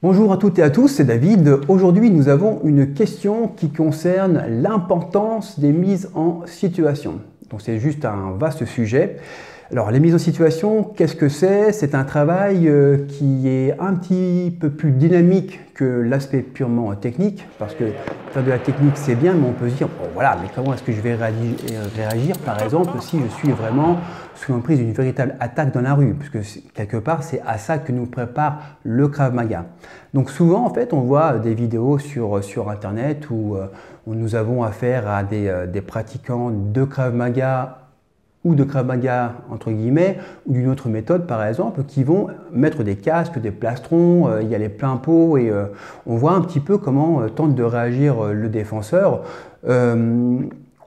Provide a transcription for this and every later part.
Bonjour à toutes et à tous, c'est David. Aujourd'hui, nous avons une question qui concerne l'importance des mises en situation. Donc, c'est juste un vaste sujet. Alors, les mises en situation, qu'est-ce que c'est? C'est un travail qui est un petit peu plus dynamique que l'aspect purement technique, parce que faire de la technique, c'est bien, mais on peut se dire, bon, voilà, mais comment est-ce que je vais réagir, par exemple, si je suis vraiment sous l'emprise d'une véritable attaque dans la rue, puisque quelque part, c'est à ça que nous prépare le Krav Maga. Donc souvent, en fait, on voit des vidéos sur Internet où nous avons affaire à des pratiquants de Krav Maga ou de Krav Maga, entre guillemets, ou d'une autre méthode, par exemple, qui vont mettre des casques, des plastrons, il y a les pleins pots, et on voit un petit peu comment tente de réagir le défenseur.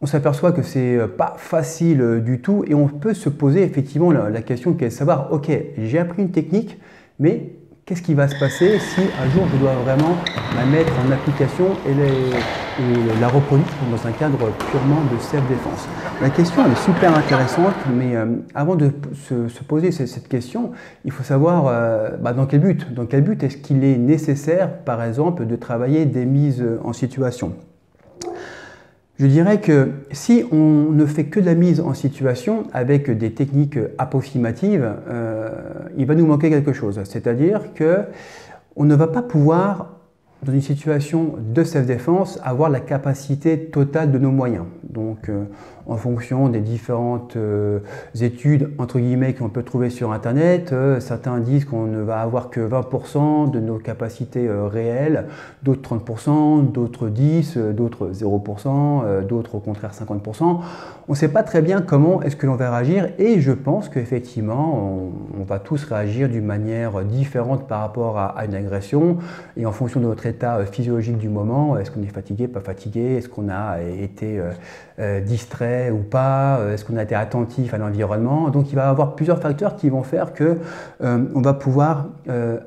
On s'aperçoit que c'est pas facile du tout, et on peut se poser effectivement la question qui est de savoir, ok, j'ai appris une technique, mais qu'est-ce qui va se passer si un jour je dois vraiment la mettre en application et la reproduire dans un cadre purement de self-défense? La question est super intéressante, mais avant de se poser cette question, il faut savoir dans quel but. Dans quel but est-ce qu'il est nécessaire, par exemple, de travailler des mises en situation? Je dirais que si on ne fait que de la mise en situation avec des techniques approximatives, il va nous manquer quelque chose. C'est-à-dire qu'on ne va pas pouvoir, dans une situation de self-défense, avoir la capacité totale de nos moyens. Donc, en fonction des différentes études, entre guillemets, qu'on peut trouver sur Internet, certains disent qu'on ne va avoir que 20% de nos capacités réelles, d'autres 30%, d'autres 10%, d'autres 0%, d'autres au contraire 50%. On ne sait pas très bien comment est-ce que l'on va réagir, et je pense qu'effectivement, on va tous réagir d'une manière différente par rapport à une agression, et en fonction de notre état physiologique du moment, est-ce qu'on est fatigué, pas fatigué, est-ce qu'on a été distrait ou pas, est-ce qu'on a été attentif à l'environnement. Donc il va y avoir plusieurs facteurs qui vont faire que on va pouvoir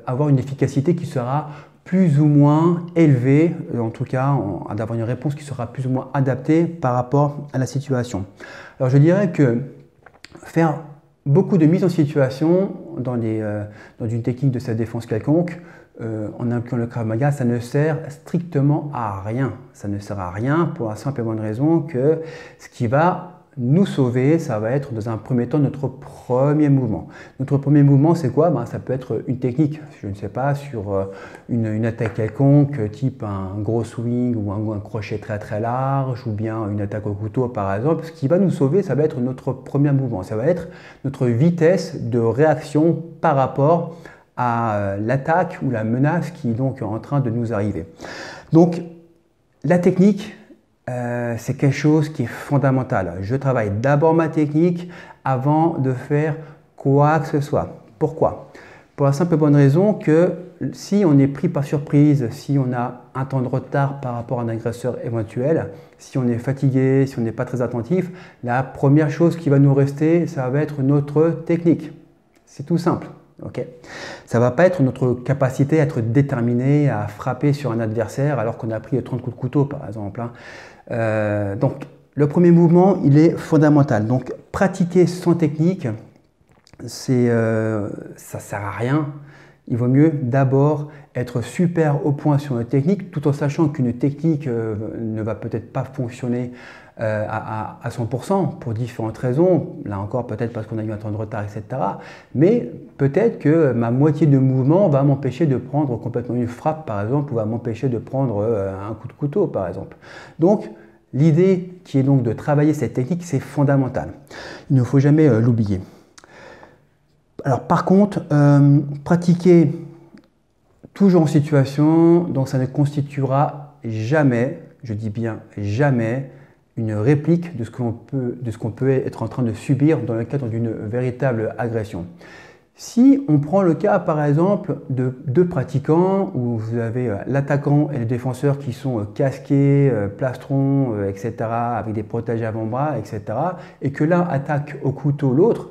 avoir une efficacité qui sera plus ou moins élevée, en tout cas d'avoir une réponse qui sera plus ou moins adaptée par rapport à la situation. Alors je dirais que faire beaucoup de mise en situation dans une technique de sa défense quelconque, en incluant le Krav Maga, ça ne sert strictement à rien. Ça ne sert à rien pour la simple et bonne raison que ce qui va nous sauver, ça va être dans un premier temps notre premier mouvement. Notre premier mouvement, c'est quoi? Ça peut être une technique, je ne sais pas, sur une attaque quelconque, type un gros swing ou un crochet très très large, ou bien une attaque au couteau par exemple. Ce qui va nous sauver, ça va être notre premier mouvement. Ça va être notre vitesse de réaction par rapport à l'attaque ou la menace qui est donc en train de nous arriver. Donc, la technique, c'est quelque chose qui est fondamental. Je travaille d'abord ma technique avant de faire quoi que ce soit. Pourquoi? Pour la simple et bonne raison que si on est pris par surprise, si on a un temps de retard par rapport à un agresseur éventuel, si on est fatigué, si on n'est pas très attentif, la première chose qui va nous rester, ça va être notre technique. C'est tout simple. Okay. Ça ne va pas être notre capacité à être déterminé à frapper sur un adversaire alors qu'on a pris 30 coups de couteau par exemple. Donc le premier mouvement, il est fondamental. Donc pratiquer sans technique, ça ne sert à rien. Il vaut mieux d'abord être super au point sur une technique, tout en sachant qu'une technique ne va peut-être pas fonctionner à 100% pour différentes raisons. Là encore, peut-être parce qu'on a eu un temps de retard, etc. Mais peut-être que ma moitié de mouvement va m'empêcher de prendre complètement une frappe, par exemple, ou va m'empêcher de prendre un coup de couteau, par exemple. Donc, l'idée qui est donc de travailler cette technique, c'est fondamental. Il ne faut jamais l'oublier. Alors par contre, pratiquer toujours en situation, donc ça ne constituera jamais, je dis bien jamais, une réplique de ce qu'on peut être en train de subir dans le cadre d'une véritable agression. Si on prend le cas par exemple de deux pratiquants où vous avez l'attaquant et le défenseur qui sont casqués, plastrons, etc., avec des protèges avant-bras, etc., et que l'un attaque au couteau l'autre,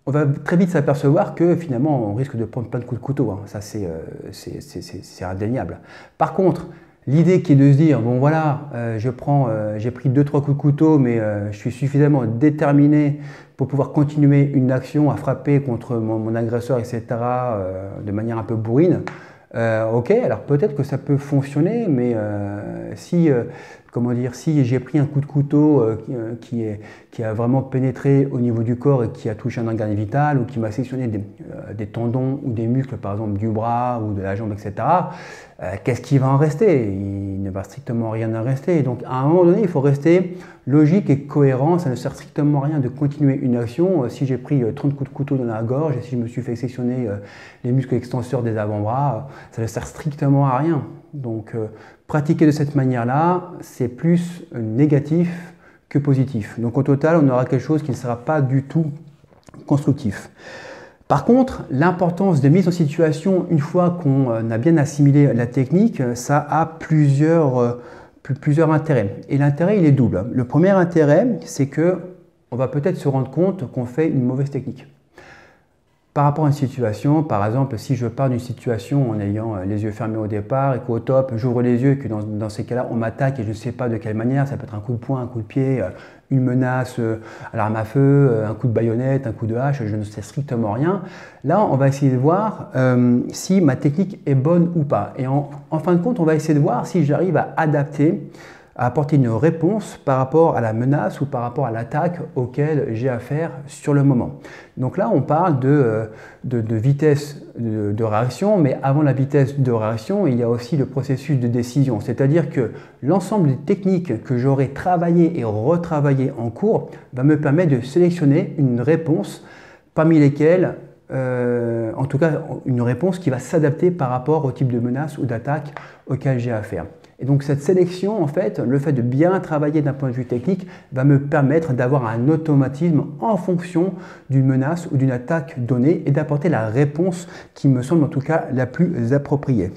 on va très vite s'apercevoir que finalement on risque de prendre plein de coups de couteau, hein. Ça c'est indéniable. Par contre, l'idée qui est de se dire, bon voilà, j'ai pris 2-3 coups de couteau, mais je suis suffisamment déterminé pour pouvoir continuer une action à frapper contre mon agresseur, etc., de manière un peu bourrine. Ok, alors peut-être que ça peut fonctionner, mais comment dire, si j'ai pris un coup de couteau qui a vraiment pénétré au niveau du corps et qui a touché un organe vital ou qui m'a sectionné des tendons ou des muscles, par exemple du bras ou de la jambe, etc., qu'est-ce qui va en rester? Il ne va strictement rien en rester. Donc à un moment donné, il faut rester logique et cohérent. Ça ne sert strictement à rien de continuer une action. Si j'ai pris 30 coups de couteau dans la gorge et si je me suis fait sectionner les muscles extenseurs des avant-bras, ça ne sert strictement à rien. Donc pratiquer de cette manière-là, c'est plus négatif que positif. Donc au total, on aura quelque chose qui ne sera pas du tout constructif. Par contre, l'importance de mise en situation, une fois qu'on a bien assimilé la technique, ça a plusieurs intérêts. Et l'intérêt, il est double. Le premier intérêt, c'est qu'on va peut-être se rendre compte qu'on fait une mauvaise technique. Par rapport à une situation, par exemple, si je pars d'une situation en ayant les yeux fermés au départ et qu'au top, j'ouvre les yeux et que dans ces cas-là, on m'attaque et je ne sais pas de quelle manière, ça peut être un coup de poing, un coup de pied, une menace à l'arme à feu, un coup de baïonnette, un coup de hache, je ne sais strictement rien. Là, on va essayer de voir si ma technique est bonne ou pas. Et en fin de compte, on va essayer de voir si j'arrive à adapter, à apporter une réponse par rapport à la menace ou par rapport à l'attaque auquel j'ai affaire sur le moment. Donc là, on parle de vitesse de réaction, mais avant la vitesse de réaction, il y a aussi le processus de décision. C'est-à-dire que l'ensemble des techniques que j'aurai travaillées et retravaillées en cours va me permettre de sélectionner une réponse parmi lesquelles, en tout cas, une réponse qui va s'adapter par rapport au type de menace ou d'attaque auquel j'ai affaire. Et donc cette sélection, en fait, le fait de bien travailler d'un point de vue technique va me permettre d'avoir un automatisme en fonction d'une menace ou d'une attaque donnée et d'apporter la réponse qui me semble en tout cas la plus appropriée.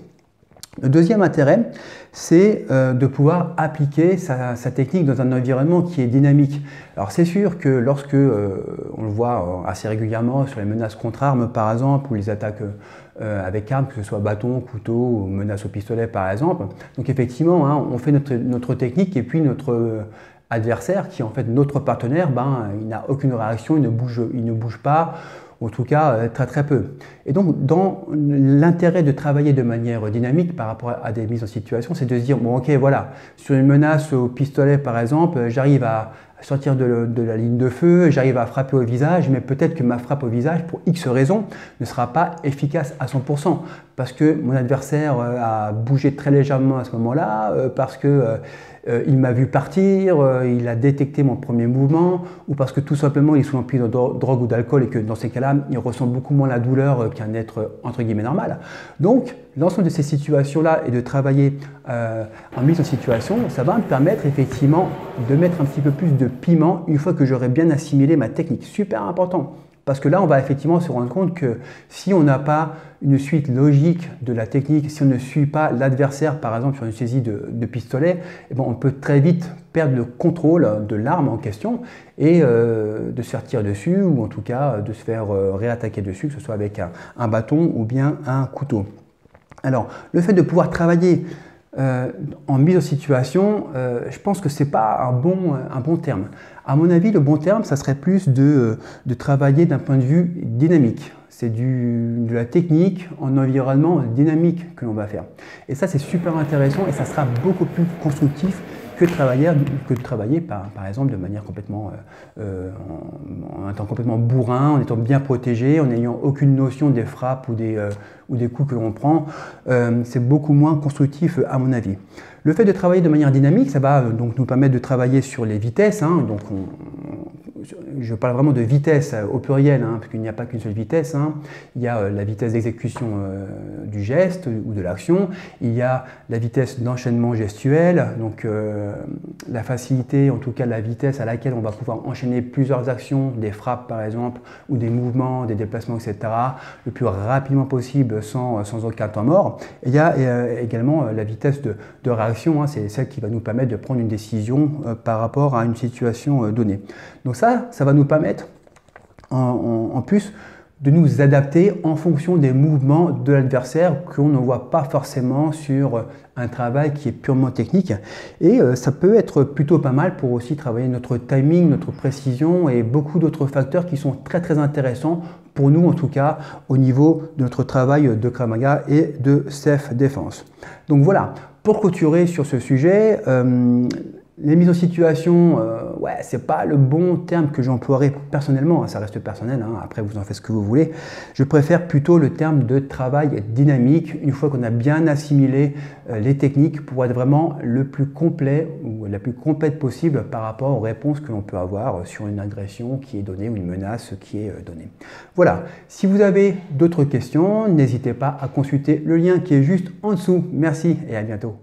Le deuxième intérêt, c'est de pouvoir appliquer sa technique dans un environnement qui est dynamique. Alors c'est sûr que lorsque, on le voit assez régulièrement sur les menaces contre armes par exemple, ou les attaques avec armes, que ce soit bâton, couteau ou menace au pistolet par exemple, donc effectivement, hein, on fait notre technique et puis notre adversaire, qui est en fait notre partenaire, il n'a aucune réaction, il ne bouge pas, en tout cas très très peu. Et donc dans l'intérêt de travailler de manière dynamique par rapport à des mises en situation, c'est de se dire, bon ok voilà, sur une menace au pistolet par exemple, j'arrive à sortir de la ligne de feu, j'arrive à frapper au visage, mais peut-être que ma frappe au visage, pour X raisons, ne sera pas efficace à 100%, parce que mon adversaire a bougé très légèrement à ce moment-là, parce que il m'a vu partir, il a détecté mon premier mouvement, ou parce que tout simplement il est sous l'emprise de drogue ou d'alcool et que dans ces cas-là, il ressent beaucoup moins la douleur qu'un être entre guillemets normal. Donc, l'ensemble de ces situations-là et de travailler en mise en situation, ça va me permettre effectivement de mettre un petit peu plus de piment une fois que j'aurai bien assimilé ma technique. Super important. Parce que là, on va effectivement se rendre compte que si on n'a pas une suite logique de la technique, si on ne suit pas l'adversaire, par exemple sur une saisie de pistolet, eh ben, on peut très vite perdre le contrôle de l'arme en question et de se faire tirer dessus ou en tout cas de se faire réattaquer dessus, que ce soit avec un bâton ou bien un couteau. Alors, le fait de pouvoir travailler en mise en situation, je pense que ce n'est pas un bon terme. À mon avis, le bon terme, ça serait plus de travailler d'un point de vue dynamique. C'est de la technique en environnement dynamique que l'on va faire. Et ça, c'est super intéressant et ça sera beaucoup plus constructif que de travailler par exemple de manière complètement, en étant complètement bourrin, en étant bien protégé, en n'ayant aucune notion des frappes ou des coups que l'on prend. C'est beaucoup moins constructif à mon avis. Le fait de travailler de manière dynamique, ça va donc nous permettre de travailler sur les vitesses. Hein, donc je parle vraiment de vitesse au pluriel, hein, parce qu'il n'y a pas qu'une seule vitesse. Hein. Il y a la vitesse d'exécution du geste ou de l'action. Il y a la vitesse d'enchaînement gestuel, donc la facilité, en tout cas la vitesse à laquelle on va pouvoir enchaîner plusieurs actions, des frappes par exemple, ou des mouvements, des déplacements, etc., le plus rapidement possible sans aucun temps mort. Et il y a également la vitesse de réaction, hein, c'est celle qui va nous permettre de prendre une décision par rapport à une situation donnée. Donc ça va nous permettre en plus de nous adapter en fonction des mouvements de l'adversaire qu'on ne voit pas forcément sur un travail qui est purement technique. Et ça peut être plutôt pas mal pour aussi travailler notre timing, notre précision et beaucoup d'autres facteurs qui sont très intéressants pour nous en tout cas au niveau de notre travail de Krav Maga et de self-défense. Donc voilà, pour clôturer sur ce sujet, les mises en situation, ouais, c'est pas le bon terme que j'emploierais personnellement, ça reste personnel, hein, après vous en faites ce que vous voulez. Je préfère plutôt le terme de travail dynamique, une fois qu'on a bien assimilé les techniques pour être vraiment le plus complet ou la plus complète possible par rapport aux réponses que l'on peut avoir sur une agression qui est donnée ou une menace qui est donnée. Voilà, si vous avez d'autres questions, n'hésitez pas à consulter le lien qui est juste en dessous. Merci et à bientôt.